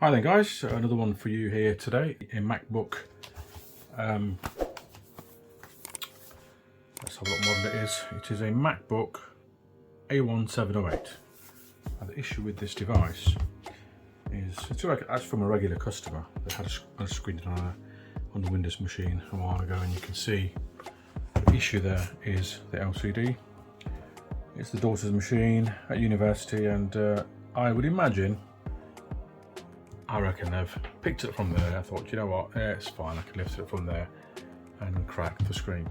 Hi there guys, another one for you here today in MacBook. Let's have a look what model it is. It is a MacBook A1708. Now the issue with this device is, it's actually from a regular customer. They had a screen on the Windows machine a while ago, and you can see the issue there is the LCD. It's the daughter's machine at university, and I would imagine, I reckon they've picked it from there. I thought, you know what, yeah, it's fine, I can lift it from there and crack the screen.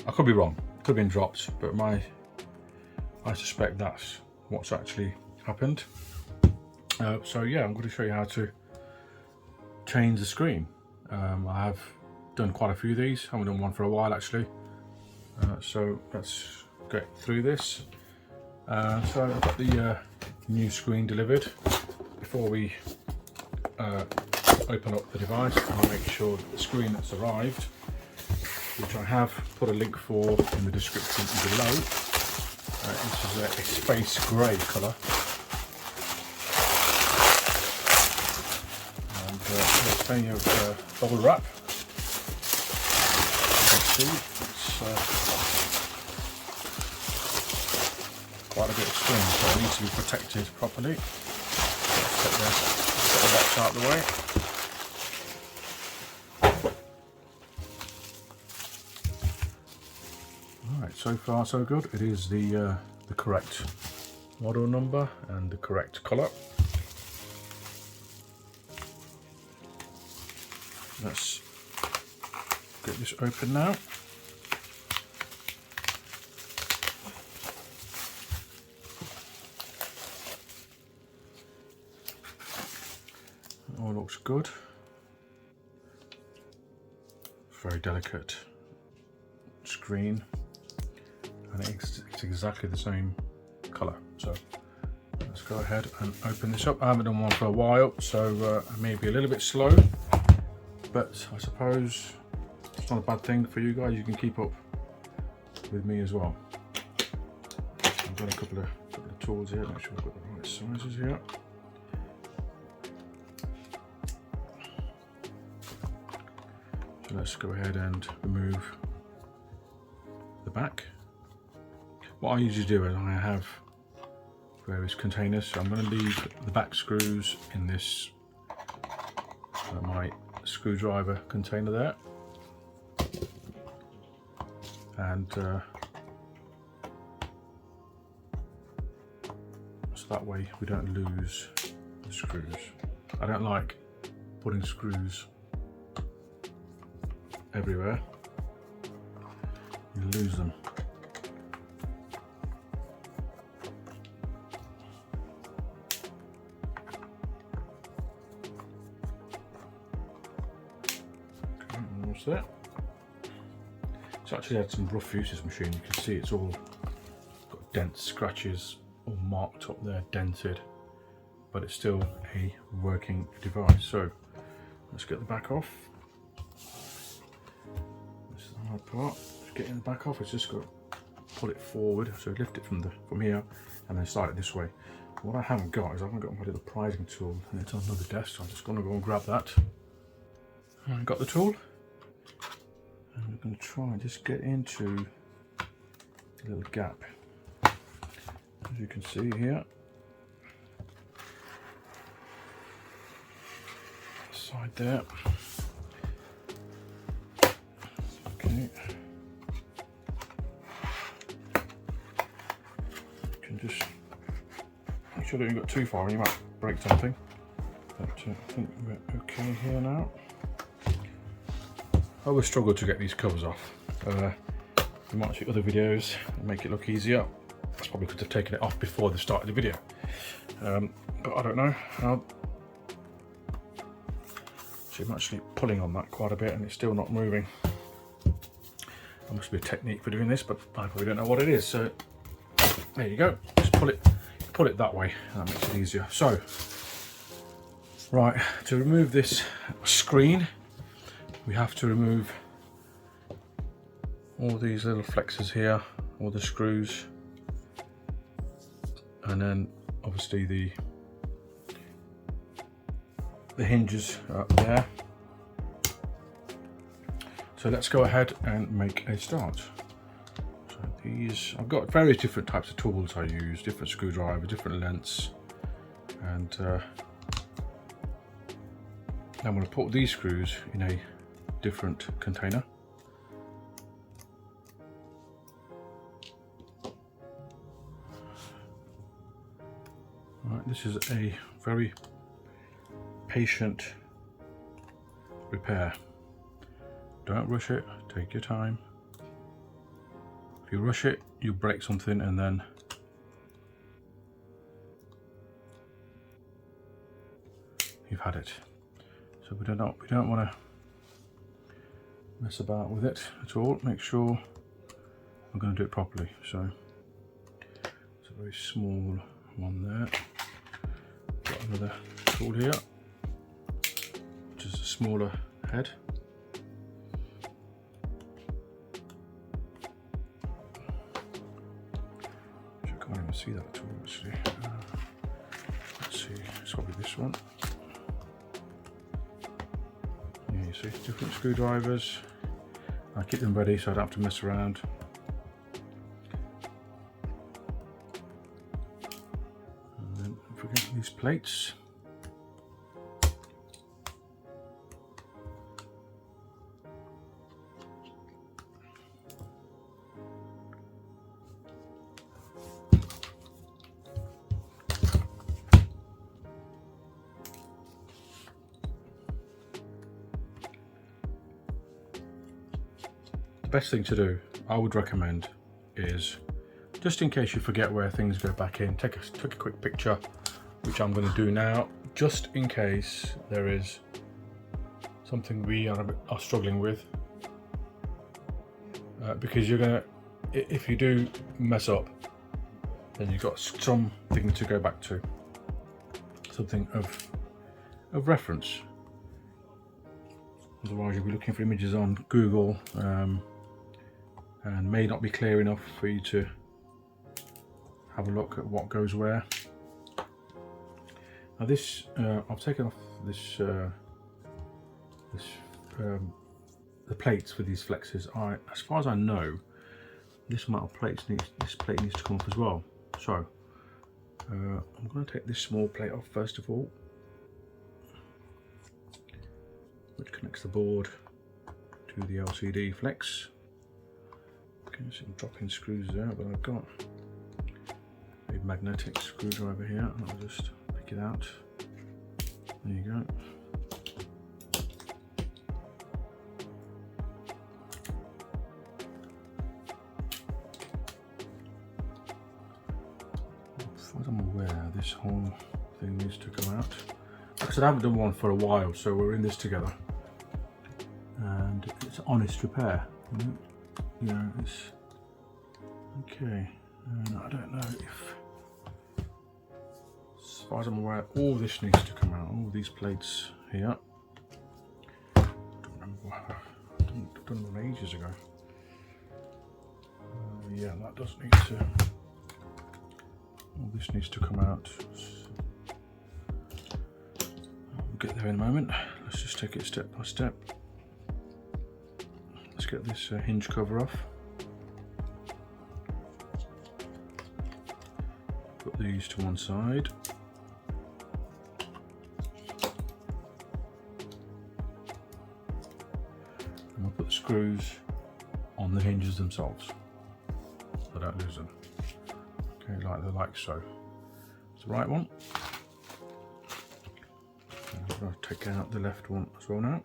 I could be wrong, could have been dropped, but I suspect that's what's actually happened. So yeah, I'm going to show you how to change the screen. I have done quite a few of these, haven't done one for a while actually. So let's get through this. So I've got the new screen delivered. Before we open up the device, I'll make sure that the screen that's arrived, which I have put a link for in the description below. This is a space grey colour, and there's plenty of bubble wrap. You can see it's quite a bit of screen, so it needs to be protected properly. Let's get the box out of the way. Alright, so far so good. It is the correct model number and the correct colour. Let's get this open now. All looks good. Very delicate screen, and it's exactly the same colour. So let's go ahead and open this up. I haven't done one for a while, so I may be a little bit slow, but I suppose it's not a bad thing for you guys. You can keep up with me as well. I've got a couple of tools here. Make sure I've got the right sizes here. So let's go ahead and remove the back. What I usually do is I have various containers, so I'm going to leave the back screws in this my screwdriver container there, and so that way we don't lose the screws. I don't like putting screws everywhere, you lose them. Okay, almost there. It's actually had some rough use, this machine. You can see it's all got dents, scratches, all marked up there, dented, but it's still a working device. So let's get the back off. Hard part, just getting the back off, it's just got to pull it forward, so lift it from here and then slide it this way. What I haven't got is I haven't got my little prizing tool, and it's on another desk, so I'm just going to go and grab that. I've got the tool, and we're going to try and just get into a little gap, as you can see here. Side there. Okay. You can just make sure that you don't go too far and you might break something. But I think we're okay here now. I always struggle to get these covers off. You might see other videos and make it look easier. I probably could have taken it off before the start of the video. But I don't know. So I'm actually pulling on that quite a bit and it's still not moving. There must be a technique for doing this, but I probably don't know what it is. So there you go. Just pull it that way. That makes it easier. So, right, to remove this screen, we have to remove all these little flexes here, all the screws, and then obviously the the hinges are there. So let's go ahead and make a start. So these, I've got various different types of tools I use, different screwdrivers, different lengths, and I'm going to put these screws in a different container. Right, this is a very patient repair. Don't rush it, take your time. If you rush it, you break something and then you've had it. So we don't want to mess about with it at all. Make sure we're going to do it properly. So it's a very small one there. Got another tool here, which is a smaller head. I can't even see that tool actually. Let's see, it's probably this one. Yeah, you see, different screwdrivers. I keep them ready so I don't have to mess around. And then don't forget these plates. The best thing to do, I would recommend, is just in case you forget where things go back in, take a quick picture, which I'm going to do now, just in case there is something we are struggling with, because you're going to, if you do mess up, then you've got something to go back to, something of reference. Otherwise you'll be looking for images on Google and may not be clear enough for you to have a look at what goes where. Now this, I've taken off this, the plates for these flexes. As far as I know, this metal plate needs to come off as well. So I'm going to take this small plate off first of all, which connects the board to the LCD flex. Okay, some drop-in screws there, but I've got a magnetic screwdriver here. I'll just pick it out. There you go. As far as I'm aware, this whole thing needs to come out. Like I said, I haven't done one for a while, so we're in this together. And it's honest repair. You know, it's okay. And I don't know if, as far as I'm aware, all this needs to come out. All these plates here. I don't remember. I've done one ages ago. Yeah, that does need to. All this needs to come out. We'll get there in a moment. Let's just take it step by step. Let's get this hinge cover off. Put these to one side. And we'll put the screws on the hinges themselves, so don't lose them. Okay, like so. It's the right one. And I'm going to take out the left one as well now.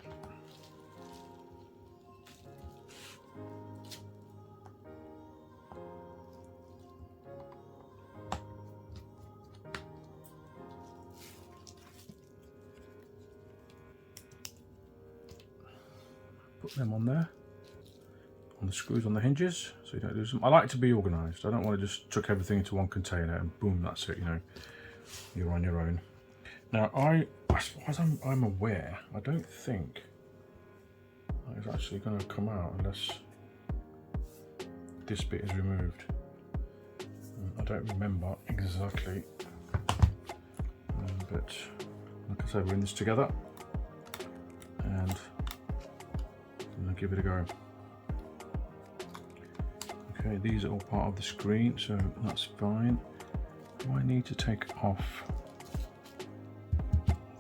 Put them on there, on the screws on the hinges, so you don't lose them. I like to be organised. I don't want to just chuck everything into one container and boom, that's it, you know, you're on your own. Now, as far as I'm aware, I don't think that is actually going to come out unless this bit is removed. I don't remember exactly, but like I said, we're in this together, and I'm going to give it a go. Okay, these are all part of the screen, so that's fine. Do I need to take off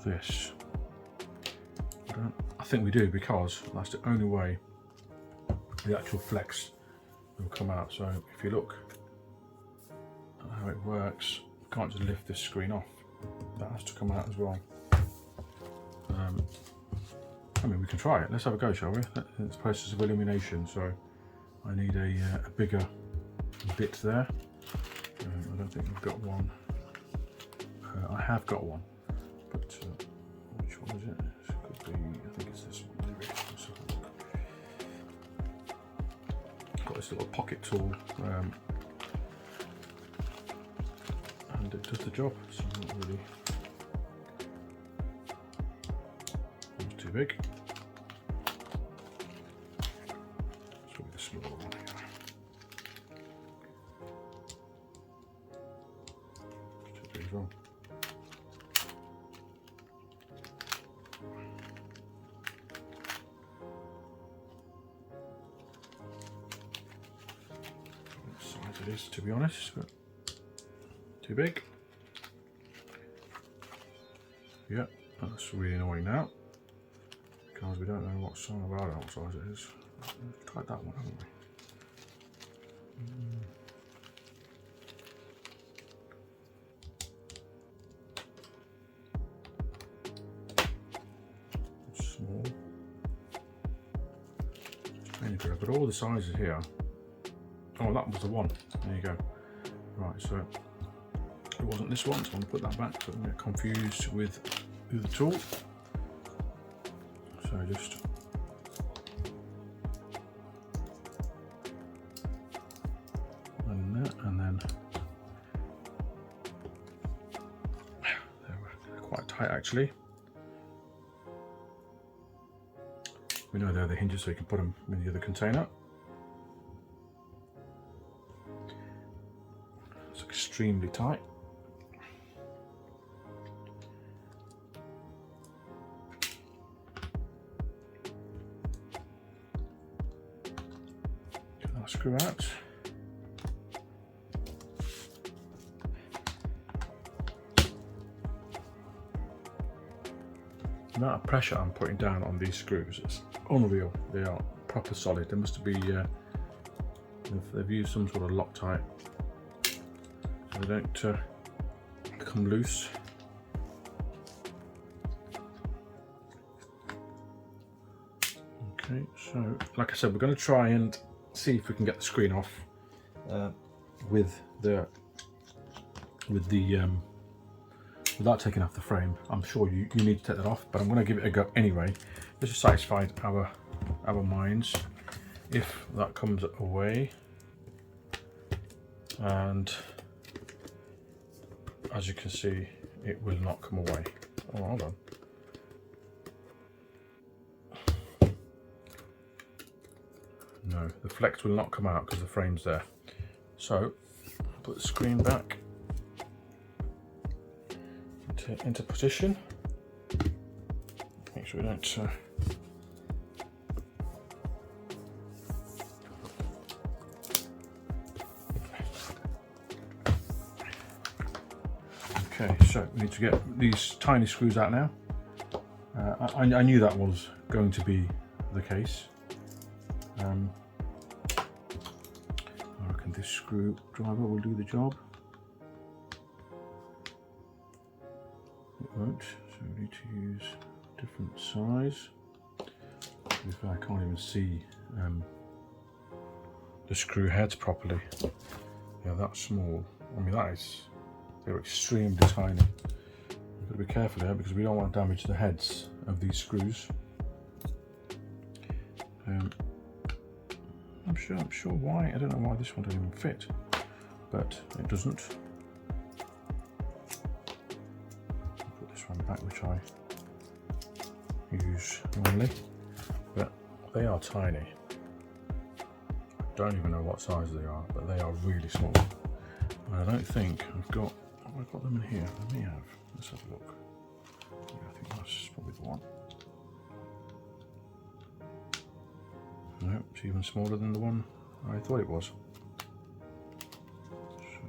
this? I think we do, because that's the only way the actual flex will come out. So if you look at how it works, you can't just lift this screen off. That has to come out as well. I mean, we can try it. Let's have a go, shall we? It's a process of illumination, so I need a bigger bit there. I don't think we've got one. I have got one, but which one is it? It could be, I think it's this one. Maybe. Got this little pocket tool, and it does the job. So not really. It's too big. This will be the smaller one here. Just do as well. It is, to be honest, but too big. Yeah, that's really annoying now, because we don't know what size, well, I don't know what size it is. We've tried that one, haven't we? It's small. But all the sizes here. Oh, that was the one. There you go. Right, so it wasn't this one, so I'm going to put that back so I don't get confused with the tool. So just and that, and then they're quite tight actually. We know they're the hinges, so you can put them in the other container. It's extremely tight. Get that screw out. The amount of pressure I'm putting down on these screws is unreal. They are proper solid. They must be, they've used some sort of Loctite so they don't come loose. Okay, so like I said, we're going to try and see if we can get the screen off without taking off the frame. I'm sure you need to take that off, but I'm going to give it a go anyway, just to satisfy our minds. If that comes away, and as you can see, it will not come away. Oh, hold on. No, the flex will not come out because the frame's there. So put the screen back into position. Make sure we don't okay, so we need to get these tiny screws out now. I knew that was going to be the case. I reckon this screwdriver will do the job. It won't, so we need to use a different size. To be fair, I can't even see the screw heads properly. Yeah, that's small. I mean, they're extremely tiny. We've got to be careful there because we don't want to damage the heads of these screws. I'm sure why. I don't know why this one doesn't even fit, but it doesn't. Put this one back, which I use normally, but they are tiny. I don't even know what size they are, but they are really small. And I don't think I've got. Have I got them in here? I may have. Let's have a look. Yeah, I think that's probably the one. No, it's even smaller than the one I thought it was. So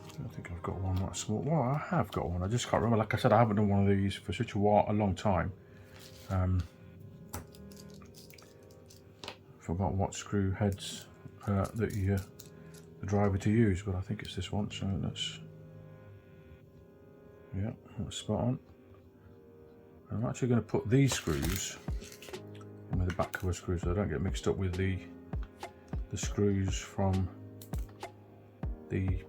I don't think I've got one that small. Well, I have got one. I just can't remember. Like I said, I haven't done one of these for such a long time. Forgot what screw heads that the driver to use, but I think it's this one. So that's spot on. I'm actually going to put these screws in with the back cover screws so I don't get mixed up with the screws from the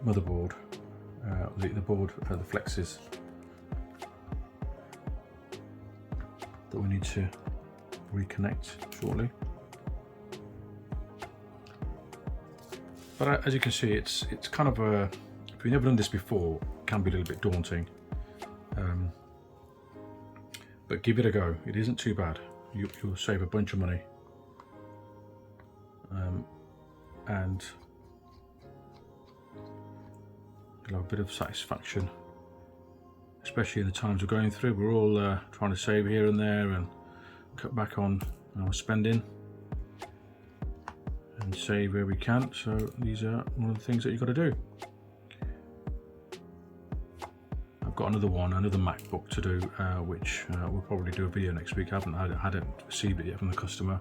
motherboard, the board, the flexes that we need to reconnect shortly. But as you can see, it's kind of a, if you've never done this before, it can be a little bit daunting. But give it a go. It isn't too bad. You'll save a bunch of money, and you'll have a bit of satisfaction, especially in the times we're going through. We're all trying to save here and there and cut back on our spending and save where we can. So these are one of the things that you've got to do. Got another MacBook to do, which we'll probably do a video next week. I hadn't received it yet from the customer,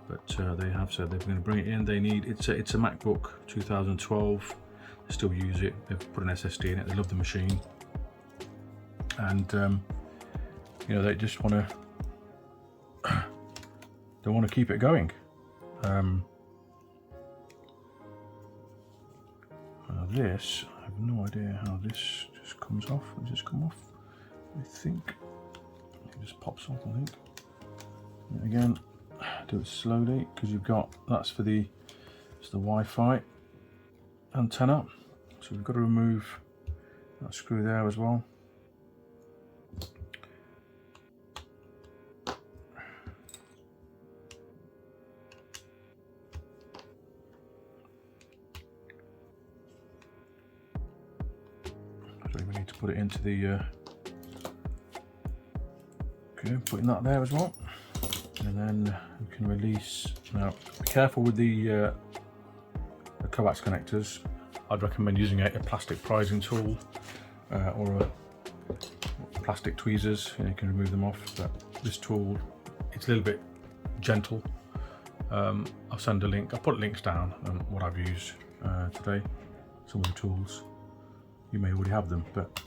but they have said they're going to bring it in. They need it's a MacBook 2012. They still use it. They've put an SSD in it. They love the machine, and you know, they just want to keep it going. This, I have no idea how this just comes off. Does this come off? I think it just pops off. I think. And again, do it slowly because you've got, that's for the Wi-Fi antenna. So we've got to remove that screw there as well. We need to put it into the okay, putting that there as well, and then we can release. Now be careful with the coax connectors. I'd recommend using a plastic prizing tool or a plastic tweezers. You can remove them off, but this tool, it's a little bit gentle. I'll send a link. I'll put links down on what I've used today, some of the tools. You may already have them, but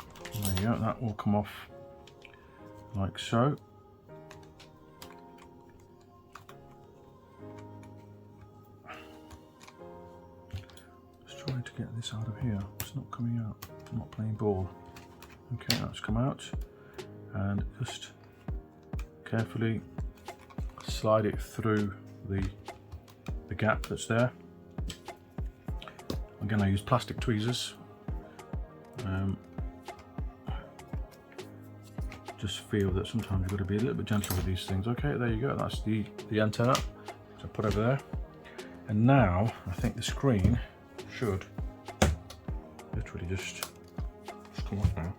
there you go, that will come off like so. Just trying to get this out of here. It's not coming out. I'm not playing ball. Okay, that's come out, and just carefully slide it through the gap that's there. Again, I use plastic tweezers. Just feel that sometimes you've got to be a little bit gentle with these things. Okay, there you go. That's the antenna. So put over there. And now I think the screen should literally just come off now.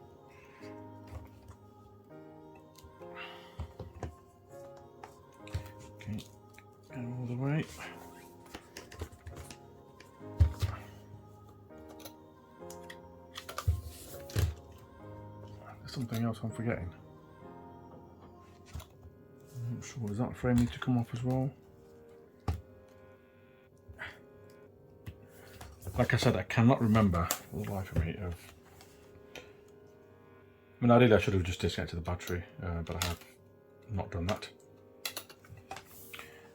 Okay, go all the way. There's something else I'm forgetting. I'm not sure, does that frame need to come off as well? Like I said, I cannot remember for the life of me of... I mean, ideally I should have just disconnected the battery, but I have not done that.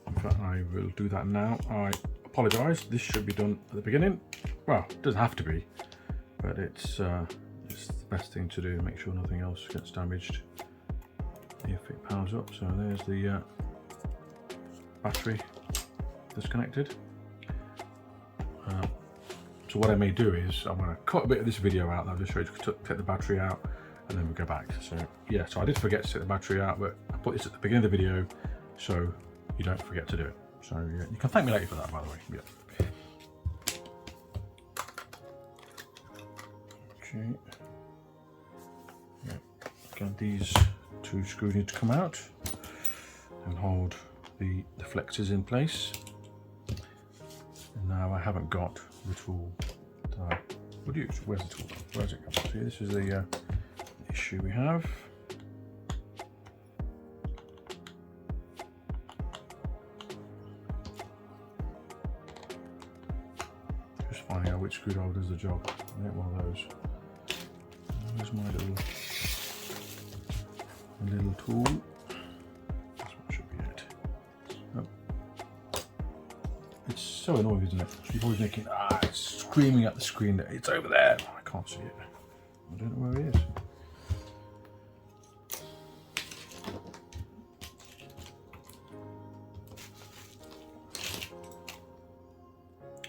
In fact, I will do that now. I apologise, this should be done at the beginning. Well, it doesn't have to be, but it's the best thing to do, make sure nothing else gets damaged if it powers up. So there's the battery disconnected. So what I may do is I'm going to cut a bit of this video out. I'll just show you to take the battery out and then we'll go back. So yeah, so I did forget to take the battery out, but I put this at the beginning of the video so you don't forget to do it. So yeah, you can thank me later for that, by the way. Yeah. Okay. Yeah. Again, these two screws need to come out and hold the flexors in place. And now I haven't got the tool that I would use. Where's the tool? Where's it going? See, this is the issue we have. Just finding out which screwdriver does the job. I get one of those. Where's my little tool? This one should be it. Oh. It's so annoying, isn't it? You're always thinking, it's screaming at the screen that it's over there. I can't see it. I don't know where it is.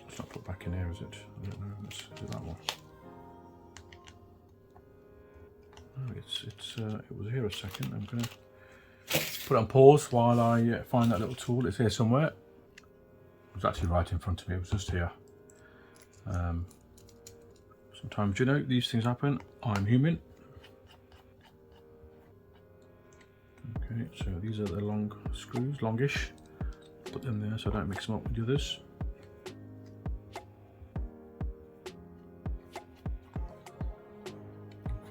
It's not put back in here, is it? I don't know. Let's do that one. It was here a second. I'm going to put it on pause while I find that little tool. It's here somewhere. It was actually right in front of me. It was just here. Sometimes, you know, these things happen. I'm human. Okay, so these are the long screws, longish. Put them there so I don't mix them up with the others.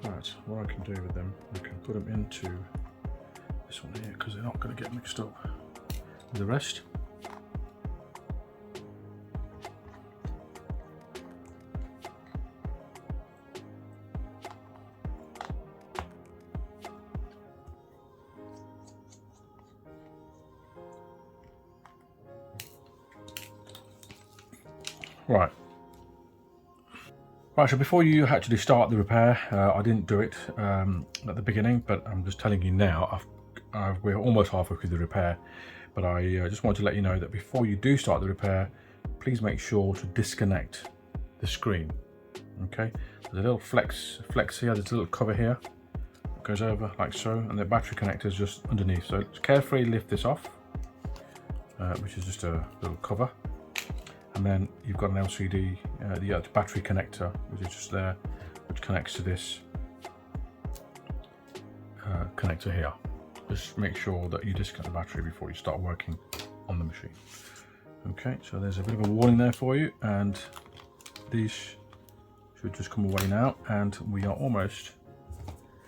Right, what I can do with them, I can put them into this one here because they're not going to get mixed up with the rest. Right. Right, so before you actually start the repair, I didn't do it at the beginning, but I'm just telling you now, we're almost halfway through the repair, but I just wanted to let you know that before you do start the repair, please make sure to disconnect the screen, okay? There's a little flex here, there's a little cover here, that goes over like so, and the battery connector is just underneath. So carefully lift this off, which is just a little cover. And then you've got an LCD, the battery connector, which is just there, which connects to this connector here. Just make sure that you disconnect the battery before you start working on the machine. Okay, so there's a bit of a warning there for you, and these should just come away now, and we are almost,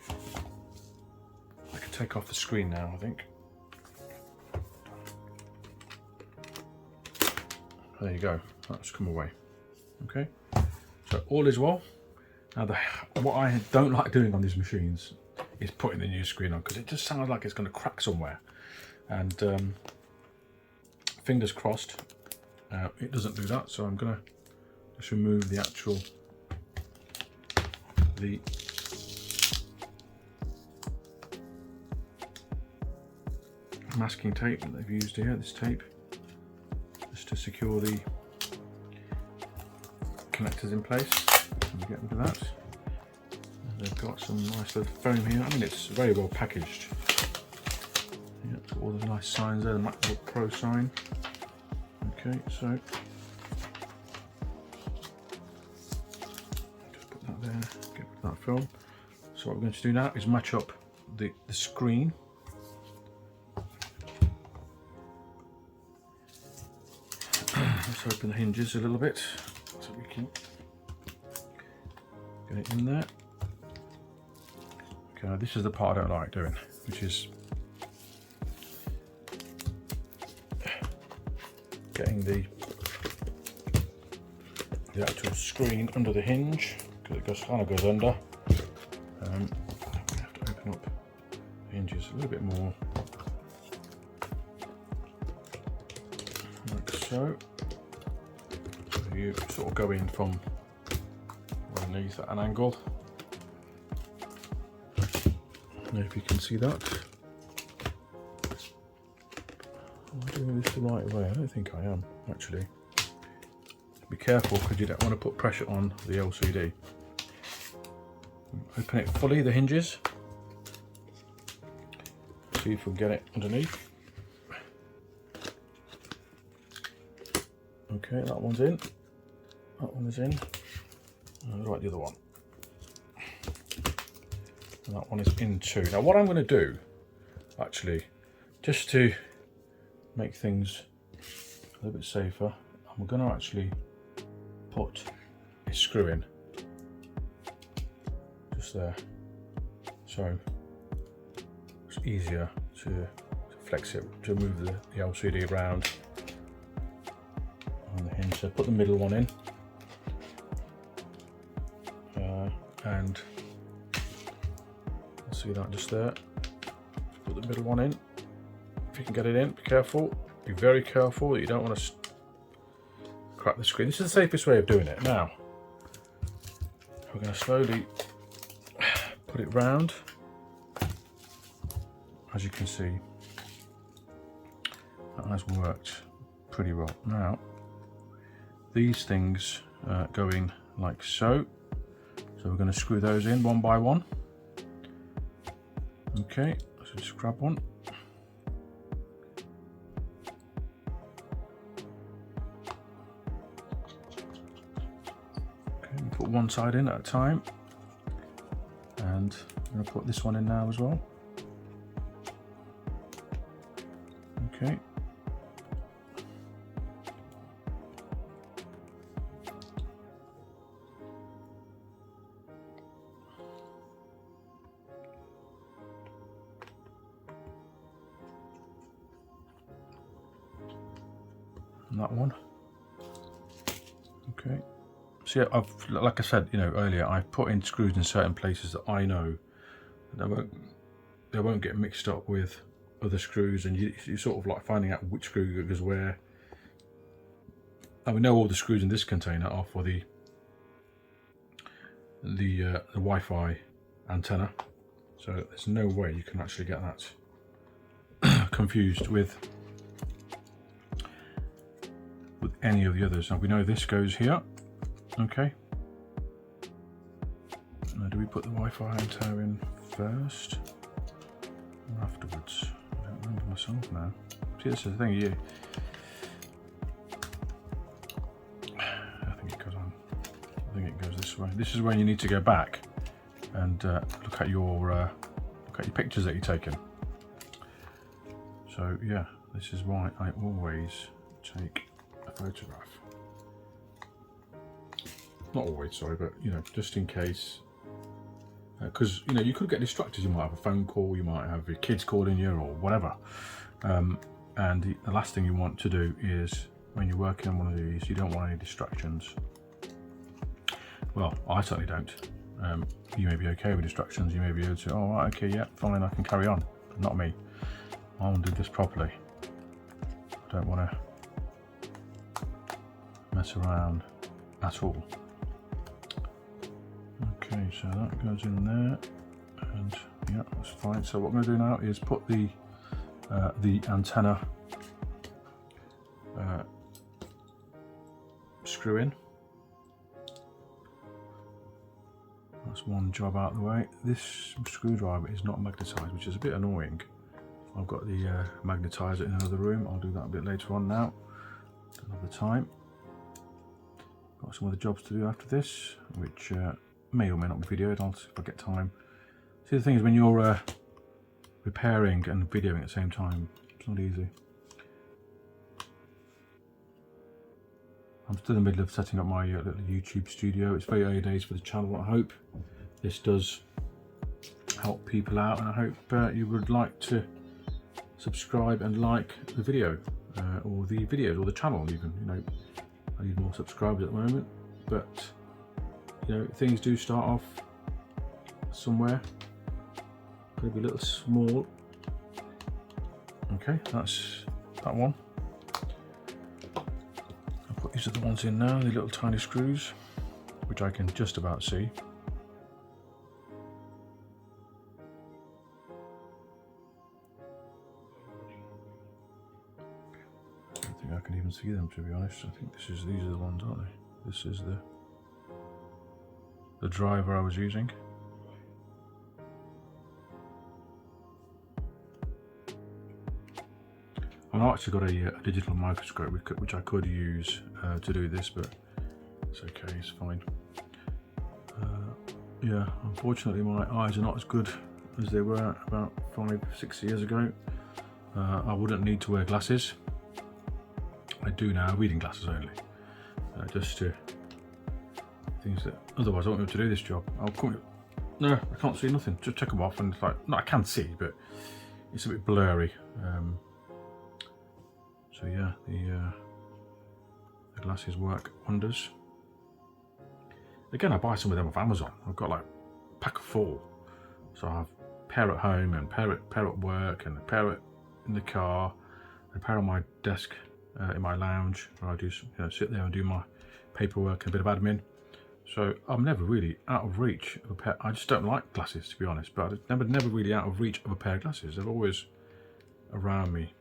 I can take off the screen now, I think. There you go, that's come away. Okay, so all is well. Now, what I don't like doing on these machines is putting the new screen on, because it just sounds like it's going to crack somewhere. And fingers crossed, it doesn't do that. So I'm going to just remove the actual, the masking tape that they've used here, this tape, just to secure the connectors in place. And get rid of that. And they've got some nice little foam here. I mean, it's very well packaged. Yeah, it's got all the nice signs there, the MacBook Pro sign. Okay, so just put that there, get rid of that film. So what we're going to do now is match up the screen. Let's open the hinges a little bit so we can get it in there. Okay, this is the part I don't like doing, which is getting the actual screen under the hinge, because it kind of goes under. We have to open up the hinges a little bit more, like so. You sort of go in from underneath at an angle. I don't know if you can see that. Am I doing this the right way? I don't think I am, actually. Be careful, because you don't want to put pressure on the LCD. Open it fully, the hinges. See if we'll get it underneath. Okay, that one's in. That one is in. And right, the other one. And that one is in too. Now what I'm going to do, actually, just to make things a little bit safer, I'm going to actually put a screw in just there, so it's easier to flex it, to move the LCD around on the hinge. So put the middle one in, and see that just there. Put the middle one in. If you can get it in, be careful. Be very careful that you don't want to crack the screen. This is the safest way of doing it. Now we're going to slowly put it round. As you can see, that has worked pretty well. Now these things go in like so. So we're going to screw those in one by one. Okay, so just grab one. Okay, we put one side in at a time, and I'm going to put this one in now as well. Okay. And that one. Okay. So yeah, like I said, earlier, I've put in screws in certain places that I know that they won't get mixed up with other screws, and you sort of like finding out which screw goes where. And we know all the screws in this container are for the Wi-Fi antenna, so there's no way you can actually get that confused with any of the others. Now we know this goes here. Okay. Now do we put the Wi-Fi antenna in first or afterwards? I don't remember myself now. See, this is the thing. I think it goes this way. This is where you need to go back and look at your pictures that you've taken. So yeah, this is why I always take a photograph. Not always, sorry, but just in case. Because you could get distracted. You might have a phone call, you might have your kids calling you or whatever, and the last thing you want to do is, when you're working on one of these, you don't want any distractions. Well, I certainly don't. You may be okay with distractions. You may be able to, oh right, okay, yeah, fine, I can carry on. But not me. I want to do this properly. I don't want to mess around at all. Okay, so that goes in there, and yeah, that's fine. So what I'm going to do now is put the antenna screw in. That's one job out of the way. This screwdriver is not magnetised, which is a bit annoying. I've got the magnetizer in another room. I'll do that a bit later on now. Don't have the time. Got some other jobs to do after this, which may or may not be videoed. I'll see if I get time. See, the thing is, when you're repairing and videoing at the same time, it's not easy. I'm still in the middle of setting up my little YouTube studio. It's very early days for the channel. I hope this does help people out, and I hope you would like to subscribe and like the video, or the videos, or the channel even. I need more subscribers at the moment, but things do start off somewhere. Could be a little small. Okay, that's that one. I'll put these are the ones in now, the little tiny screws, which I can just about see. I don't think I can even see them, to be honest. I think these are the ones, aren't they? This is the driver I was using. I've actually got a digital microscope which I could use to do this, but it's okay, it's fine. yeah, unfortunately my eyes are not as good as they were about 5-6 years ago. I wouldn't need to wear glasses. I do now, reading glasses only. Just to things that otherwise I won't be able to do this job. No, I can't see nothing. Just take them off and it's like, no, I can see, but it's a bit blurry. So yeah, the glasses work wonders. Again, I buy some of them off Amazon. I've got like a pack of 4. So I have a pair at home and pair at work and a pair in the car, and a pair on my desk in my lounge where I do sit there and do my paperwork and a bit of admin. So I'm never really out of reach of a pair. I just don't like glasses, to be honest, but I'm never really out of reach of a pair of glasses. They're always around me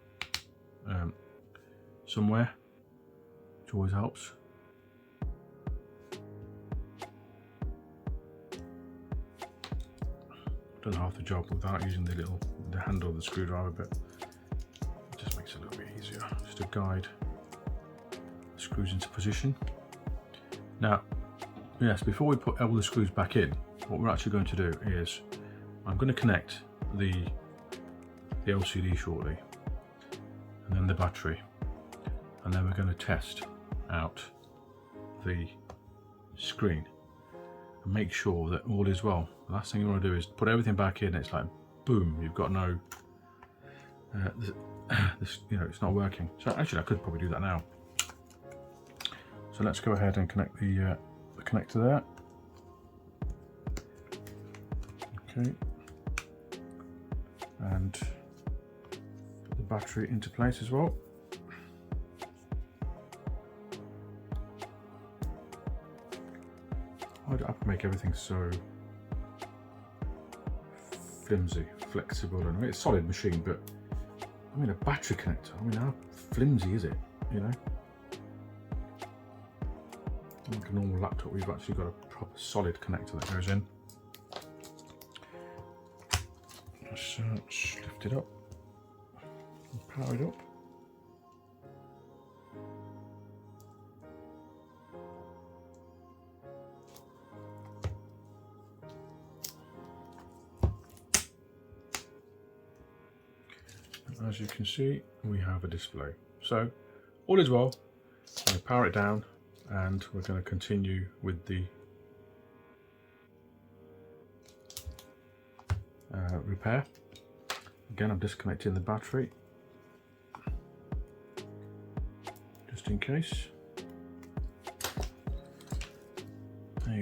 somewhere, which always helps. I've done half the job without using the handle of the screwdriver, but it just makes it a little bit easier just to guide the screws into position. Now, yes, before we put all the screws back in, what we're actually going to do is I'm going to connect the LCD shortly, and then the battery, and then we're going to test out the screen and make sure that all is well. The last thing you want to do is put everything back in. It's like boom, you've got no it's not working. So actually I could probably do that now. So let's go ahead and connect the connector there. Okay, and put the battery into place as well. Why do Apple make everything so flimsy, flexible? And I mean, it's a solid machine, but I mean, a battery connector, I mean, how flimsy is it, you know? Like a normal laptop, we've actually got a proper solid connector that goes in. Just lift it up and power it up. As you can see, we have a display. So all is well. I'm going to power it down and we're going to continue with the repair. Again, I'm disconnecting the battery just in case.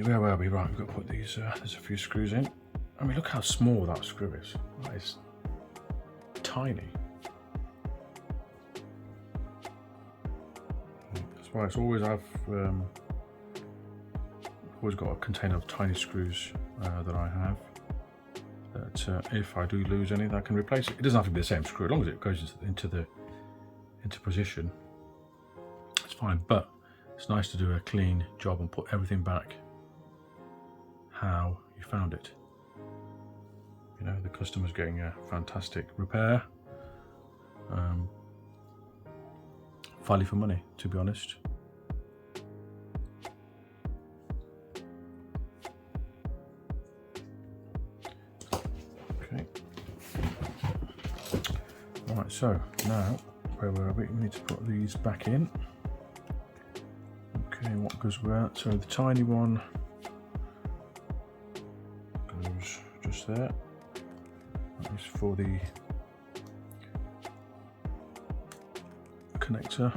Where were we? Right, we've got to put these, there's a few screws in. I mean, look how small that screw is. That is tiny. That's why it's always always got a container of tiny screws that I have. That if I do lose any, that I can replace it. It doesn't have to be the same screw, as long as it goes into position. It's fine, but it's nice to do a clean job and put everything back how you found it. You know, the customer's getting a fantastic repair. Value for money, to be honest. Okay. Right, so now where were we? We need to put these back in. Okay, what goes where? So the tiny one goes just there. That is for the connector.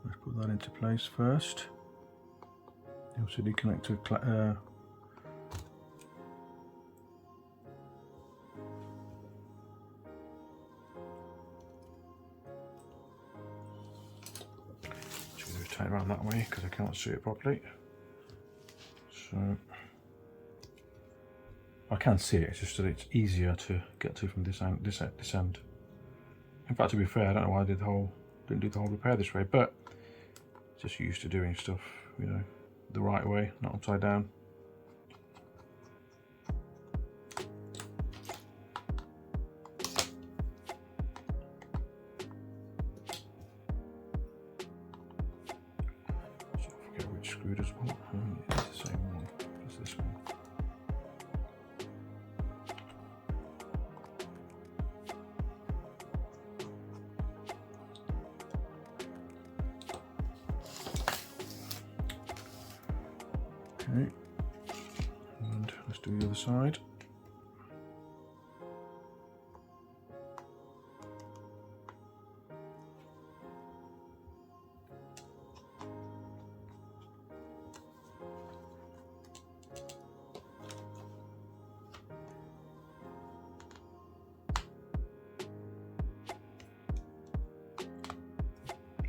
Let's put that into place first. The LCD connector take it around that way because I can't see it properly. So I can see it, it's just that it's easier to get to from this end. In fact, to be fair, I don't know why I didn't do the whole repair this way, but just used to doing stuff, you know, the right way, not upside down. So I forget which screw does what. It's the same one. do the other side.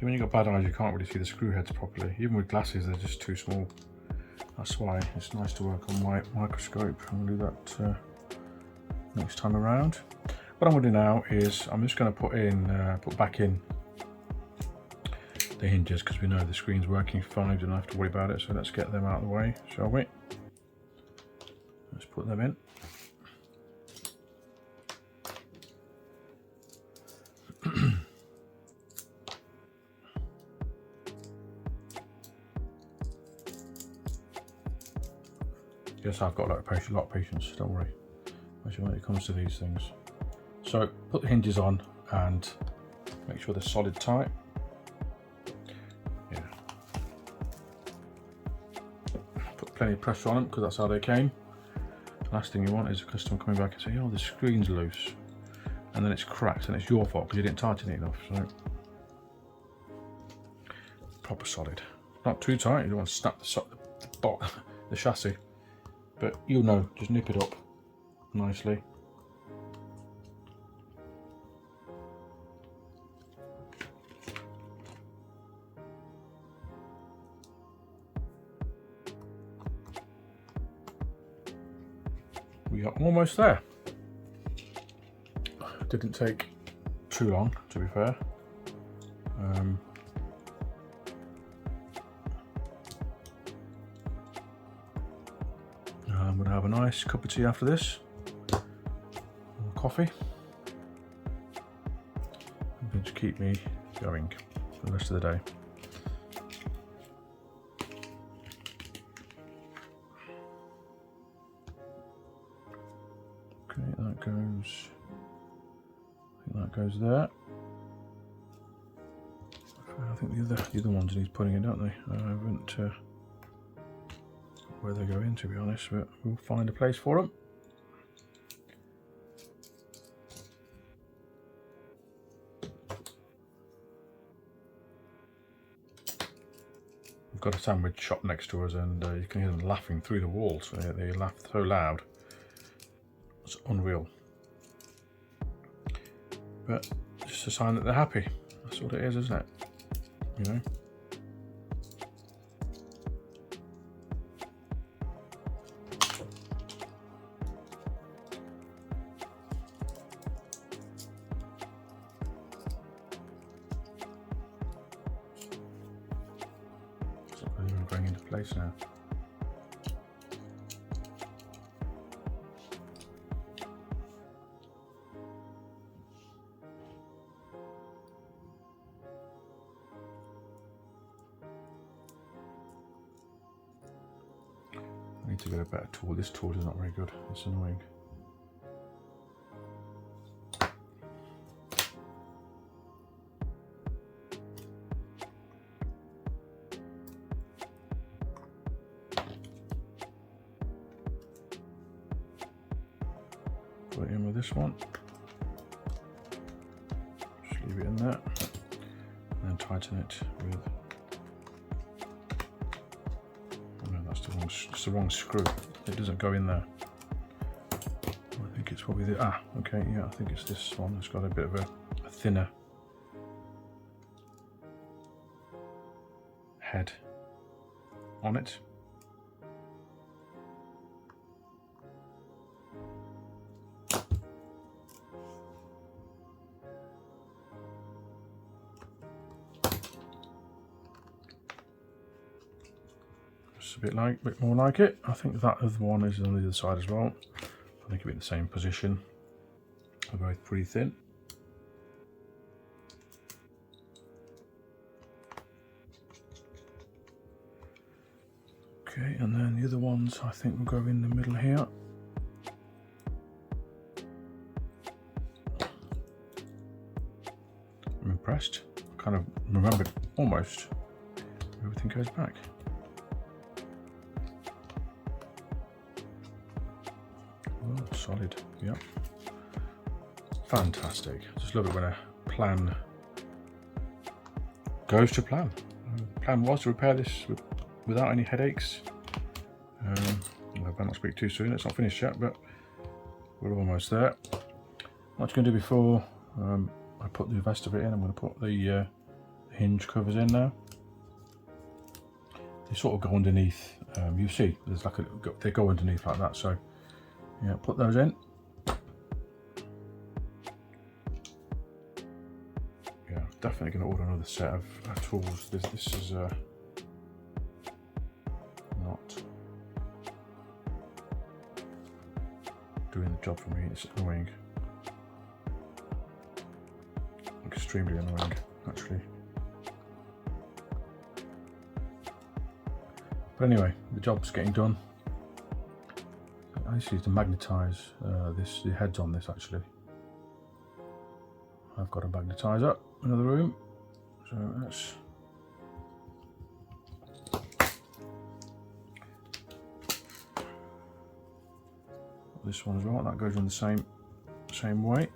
When you've got bad eyes, you can't really see the screw heads properly. Even with glasses, they're just too small. That's why it's nice to work on my microscope. I'm going to do that next time around. What I'm going to do now is I'm just going to put back in the hinges, because we know the screen's working fine. Don't have to worry about it. So let's get them out of the way, shall we? Let's put them in. Yes, I've got a lot of patience, don't worry, especially when it comes to these things. So put the hinges on and make sure they're solid tight. Yeah. Put plenty of pressure on them, because that's how they came. The last thing you want is a customer coming back and saying, oh, the screen's loose, and then it's cracked and it's your fault because you didn't tighten it enough. So proper solid, not too tight. You don't want to snap the chassis. But you'll know, just nip it up nicely. We are almost there. Didn't take too long, to be fair. I'm going to have a nice cup of tea after this, coffee, and to keep me going for the rest of the day. Okay, that goes. I think that goes there. I think the other ones need putting in, don't they? I haven't. Where they go in, to be honest, but we'll find a place for them. We've got a sandwich shop next to us, and you can hear them laughing through the walls. They laugh so loud, it's unreal. But just a sign that they're happy. That's what it is, isn't it? You know. Going into place now. I need to get a better tool. This tool is not very good. It's annoying. Put it in with this one, just leave it in there, and then tighten it with, oh no, that's the wrong screw, it doesn't go in there. I think it's probably the, okay, yeah, I think it's this one. It's got a bit of a thinner head on it. A bit more like it. I think that other one is on the other side as well. I think it'll be in the same position. They're both pretty thin. Okay, and then the other ones I think will go in the middle here. I'm impressed. I kind of remembered almost everything goes back. solid. Yep. Fantastic. Just love it when a plan goes to plan. The plan was to repair this without any headaches. I better not speak too soon. It's not finished yet, but we're almost there. What I'm going to do before I put the rest of it in, I'm going to put the hinge covers in now. They sort of go underneath. You see, there's like they go underneath like that. So yeah, put those in. Yeah, definitely going to order another set of tools. This is not doing the job for me. It's annoying, extremely annoying, actually. But anyway, the job's getting done. I just need to magnetise the heads on this actually. I've got to magnetise up another room. So that's this one as well. That goes in the same way.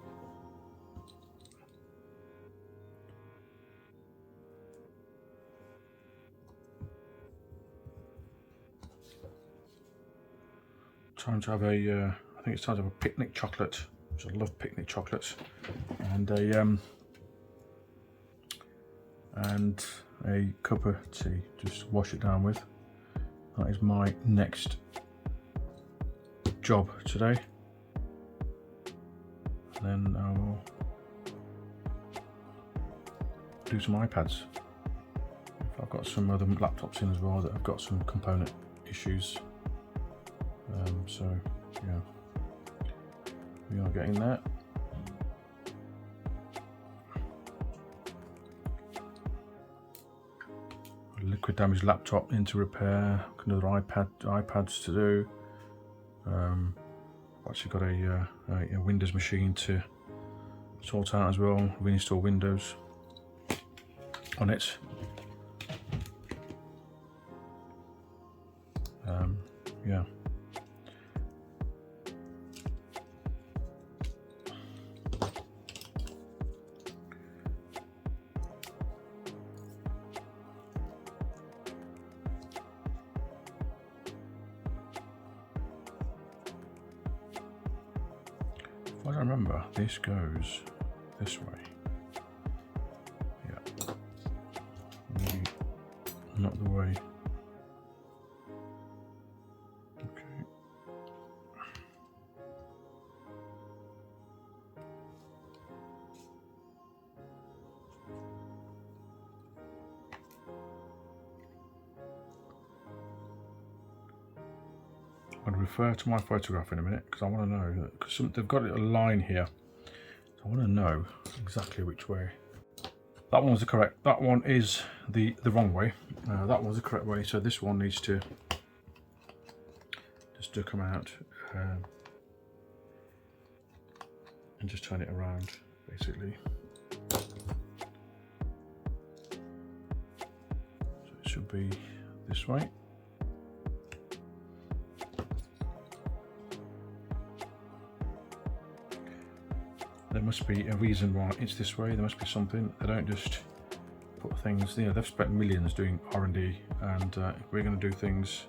Time to have a, I think it's time to have a picnic chocolate, which I love picnic chocolates, and a cup of tea, just to wash it down with. That is my next job today. And then I will do some iPads. I've got some other laptops in as well that have got some component issues. So yeah, we are getting there. Liquid damaged laptop into repair. Another iPads to do. I've actually got a Windows machine to sort out as well. Reinstall Windows on it. Yeah. As I remember, this goes this way. Yeah. Maybe not the way. Okay. I'm going to refer to my photograph in a minute because I want to know, because they've got a line here, so I want to know exactly which way. That one was the correct, that one is the wrong way. That one's the correct way, so this one needs to just to come out and just turn it around basically. So it should be this way. There must be a reason why it's this way. There must be something. They don't just put things, you know, they've spent millions doing R&D, and we're going to do things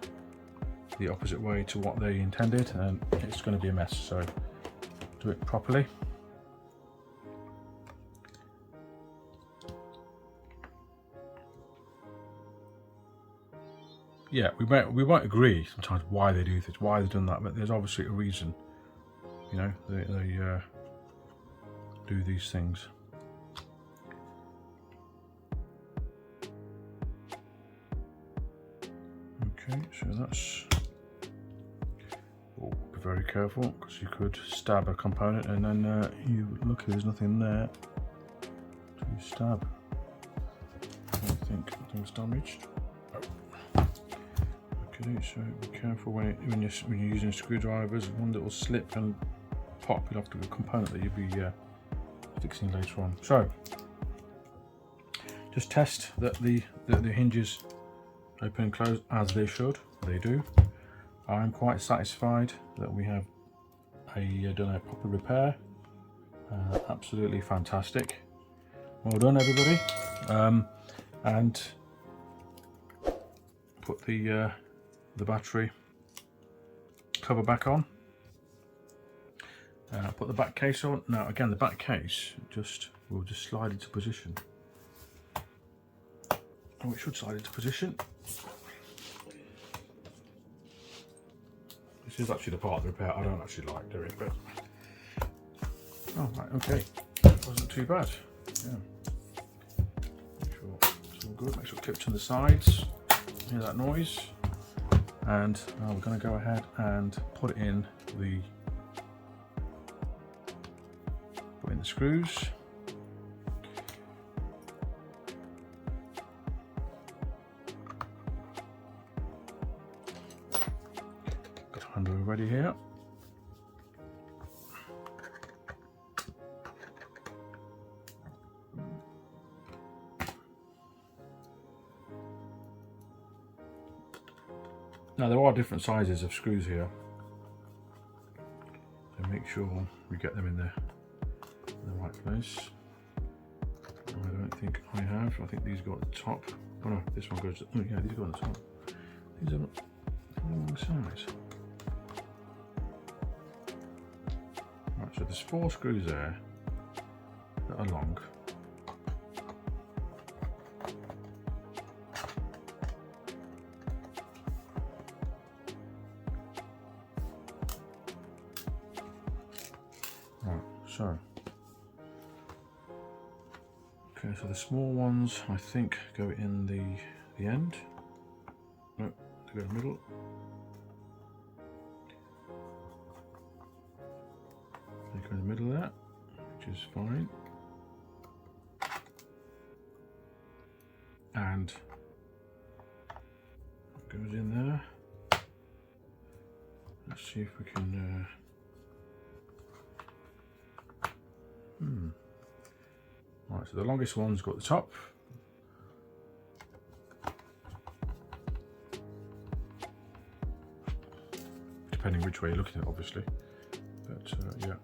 the opposite way to what they intended, and it's going to be a mess. So do it properly. Yeah, we won't agree sometimes why they do this, why they've done that, but there's obviously a reason. You know, they do these things. Okay, so that's, oh, be very careful because you could stab a component and then you look, there's nothing there to stab. I don't think nothing's damaged. Oh. Okay, so be careful when you're using screwdrivers. One little slip and pop it off to a component that you'll be fixing later on. So just test that the hinges open and close as they should. They do. I'm quite satisfied that we have done a proper repair. Absolutely fantastic. Well done, everybody. And put the battery cover back on. Put the back case on. Now again, the back case will just slide into position. Oh, it should slide into position. This is actually the part of the repair I don't actually like doing, but oh right, okay, wasn't too bad. Yeah, make sure it's all good. Make sure it clips on the sides. Hear that noise? And we're going to go ahead and put in the screws. Got a handle ready here. Now there are different sizes of screws here, so make sure we get them in the right place. I don't think I have. I think these go at the top. Oh no, this one goes. Oh yeah, these go on the top. These are the wrong size. Right, so there's 4 screws there that are long. Right, so. Okay, so the small ones I think go in the end. No, they go in the middle. They go in the middle there, which is fine. And it goes in there. Let's see if we can. Right, so the longest one's got the top. Depending which way you're looking at, obviously. But yeah.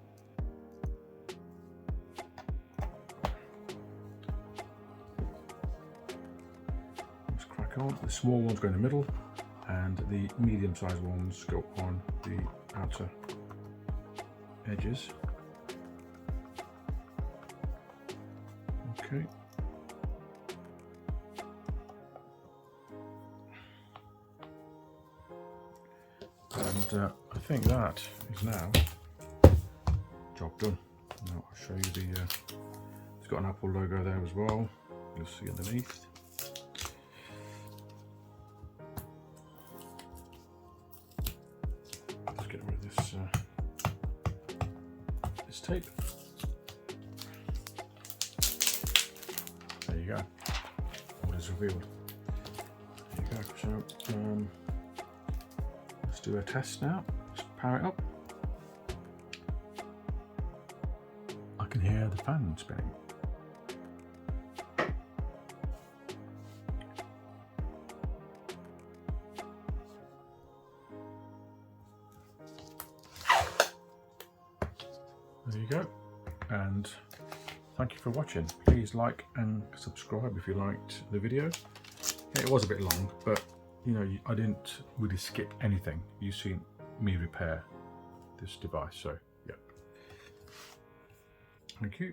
Let's crack on. The small ones go in the middle, and the medium-sized ones go on the outer edges. Okay. And I think that is now job done. Now I'll show you the. It's got an Apple logo there as well. You'll see underneath. Let's get rid of this tape. There you go. What is revealed. There you go. So let's do a test now. Let's power it up. I can hear the fan spinning. There you go. And thank you for watching. Please like and subscribe if you liked the video. Yeah, it was a bit long, but you know, I didn't really skip anything. You've seen me repair this device, so yeah. Thank you.